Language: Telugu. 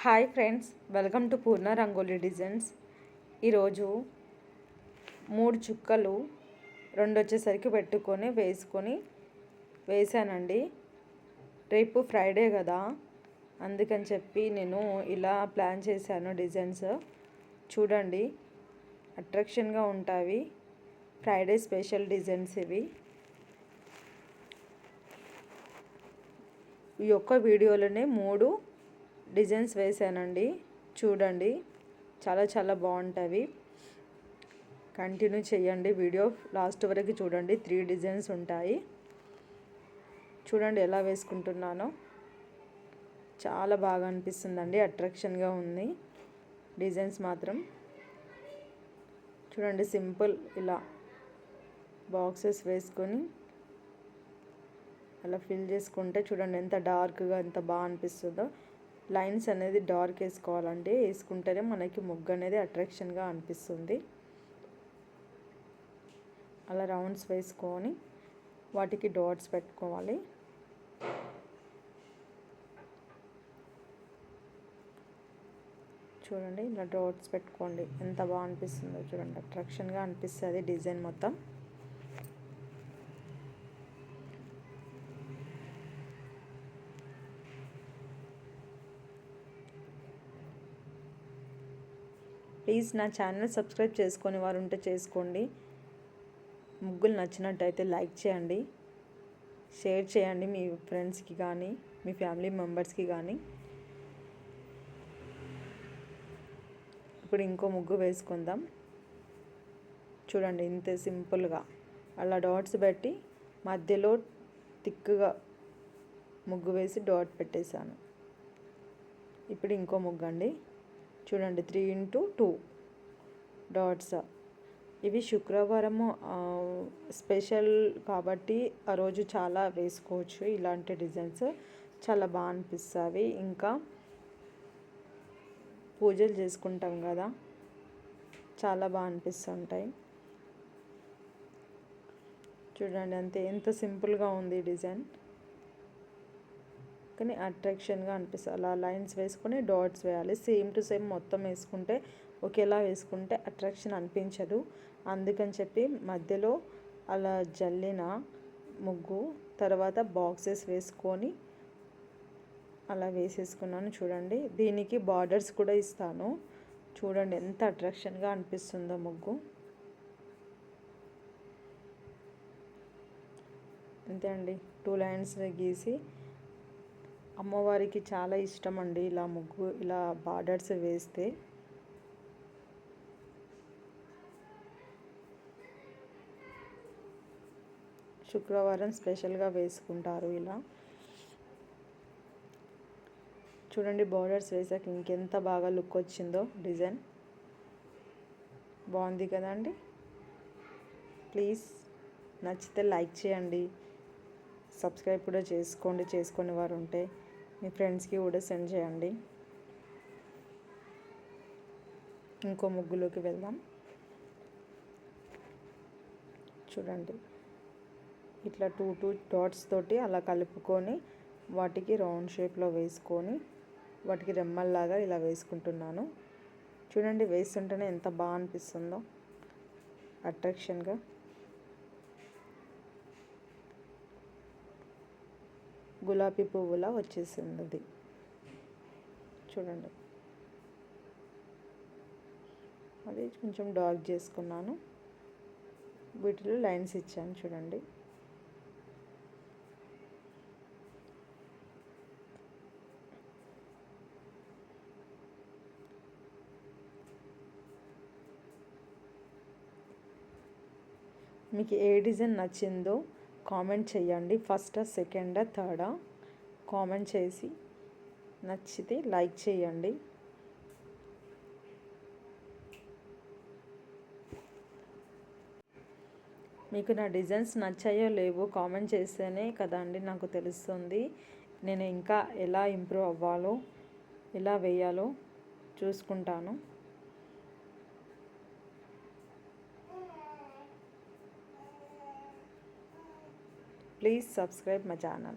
Hi friends, welcome to Purna rangoli designs. ఈరోజు 3 చుక్కలు 2 వచ్చేసరికి పెట్టుకొని వేసానండి. రేపు ఫ్రైడే కదా, అందుకని చెప్పి నేను ఇలా ప్లాన్ చేశాను. డిజైన్స్ చూడండి, అట్రాక్షన్గా ఉంటాయి. ఫ్రైడే స్పెషల్ డిజైన్స్ ఇవి. ఈ ఒక్క వీడియోలోనే 3 డిజైన్స్ వేసానండి. చూడండి, చాలా బాగుంటాయి. కంటిన్యూ చేయండి, వీడియో లాస్ట్ వరకు చూడండి. 3 డిజైన్స్ ఉంటాయి. చూడండి ఎలా వేసుకుంటున్నానో. చాలా బాగా అనిపిస్తుందండి, అట్రాక్షన్గా ఉంది డిజైన్స్ మాత్రం. చూడండి, సింపుల్ ఇలా బాక్సెస్ వేసుకొని అలా ఫిల్ చేసుకుంటే చూడండి ఎంత డార్క్గా ఎంత బాగా అనిపిస్తుందో. లైన్స్ అనేది డార్క్ వేసుకోవాలండి, వేసుకుంటేనే మనకి ముగ్గు అనేది అట్రాక్షన్గా అనిపిస్తుంది. అలా రౌండ్స్ వేసుకొని వాటికి డాట్స్ పెట్టుకోవాలి. చూడండి, ఇలా డాట్స్ పెట్టుకోండి, ఎంత బాగా అనిపిస్తుందో చూడండి. అట్రాక్షన్గా అనిపిస్తుంది డిజైన్ మొత్తం. ప్లీజ్ నా ఛానల్ సబ్స్క్రైబ్ చేసుకొని వారు ఉంటే చేసుకోండి. ముగ్గులు నచ్చినట్టయితే లైక్ చేయండి, షేర్ చేయండి మీ ఫ్రెండ్స్కి కానీ మీ ఫ్యామిలీ మెంబర్స్కి కానీ. ఇప్పుడు ఇంకో ముగ్గు వేసుకుందాం. చూడండి, ఇంతే సింపుల్గా అలా డాట్స్ పెట్టి మధ్యలో థిక్గా ముగ్గు వేసి డాట్ పెట్టేశాను. ఇప్పుడు ఇంకో ముగ్గు అండి. చూడండి, 3x2 డాట్స్. ఇవి శుక్రవారము స్పెషల్ కాబట్టి ఆ రోజు చాలా వేసుకోవచ్చు. ఇలాంటి డిజైన్స్ చాలా బాగా అనిపిస్తాయి. ఇంకా పూజలు చేసుకుంటాం కదా, చాలా బాగా అనిపిస్తుంటాయి. చూడండి, ఎంత సింపుల్గా ఉంది డిజైన్, కానీ అట్రాక్షన్గా అనిపిస్తుంది. అలా లైన్స్ వేసుకొని డాట్స్ వేయాలి. సేమ్ టు సేమ్ మొత్తం వేసుకుంటే ఒకేలా వేసుకుంటే అట్రాక్షన్ అనిపించదు. అందుకని చెప్పి మధ్యలో అలా జల్లిన ముగ్గు తర్వాత బాక్సెస్ వేసుకొని అలా వేసేసుకున్నాను. చూడండి, దీనికి బార్డర్స్ కూడా ఇస్తాను. చూడండి ఎంత అట్రాక్షన్గా అనిపిస్తుందో ముగ్గు. అంతే అండి, 2 లైన్స్ గీసి. అమ్మవారికి చాలా ఇష్టం అండి ఇలా ముగ్గు, ఇలా బార్డర్స్ వేస్తే. శుక్రవారం స్పెషల్గా వేసుకుంటారు ఇలా. చూడండి, బార్డర్స్ వేసాక ఇంకెంత బాగా లుక్ వచ్చిందో డిజైన్. బాగుంది కదండి. ప్లీజ్ నచ్చితే లైక్ చేయండి, సబ్స్క్రైబ్ కూడా చేసుకోండి. చేసుకునే వారు ఉంటే మీ ఫ్రెండ్స్కి కూడా సెండ్ చేయండి. ఇంకో ముగ్గులోకి వెళ్దాం. చూడండి, ఇట్లా 2 డాట్స్ తోటి అలా కలుపుకొని వాటికి రౌండ్ షేప్లో వేసుకొని వాటికి రెమ్మల్లాగా ఇలా వేసుకుంటున్నాను. చూడండి, వేస్తుంటేనే ఎంత బాగా అనిపిస్తుందో అట్రాక్షన్గా. గులాబీ పువ్వులా వచ్చేసింది అది. చూడండి, అది కొంచెం డార్క్ చేసుకున్నాను. వీటిలో లైన్స్ ఇచ్చాను. చూడండి, మీకు ఏ డిజైన్ నచ్చిందో కామెంట్ చేయండి. ఫస్టా, సెకండా, థర్డా కామెంట్ చేసి నచ్చితే లైక్ చేయండి. మీకు నా డిజైన్స్ నచ్చాయో లేవో కామెంట్ చేస్తేనే కదండి నాకు తెలుస్తుంది. నేను ఇంకా ఎలా ఇంప్రూవ్ అవ్వాలో, ఎలా వేయాలో చూసుకుంటాను. Please subscribe my channel.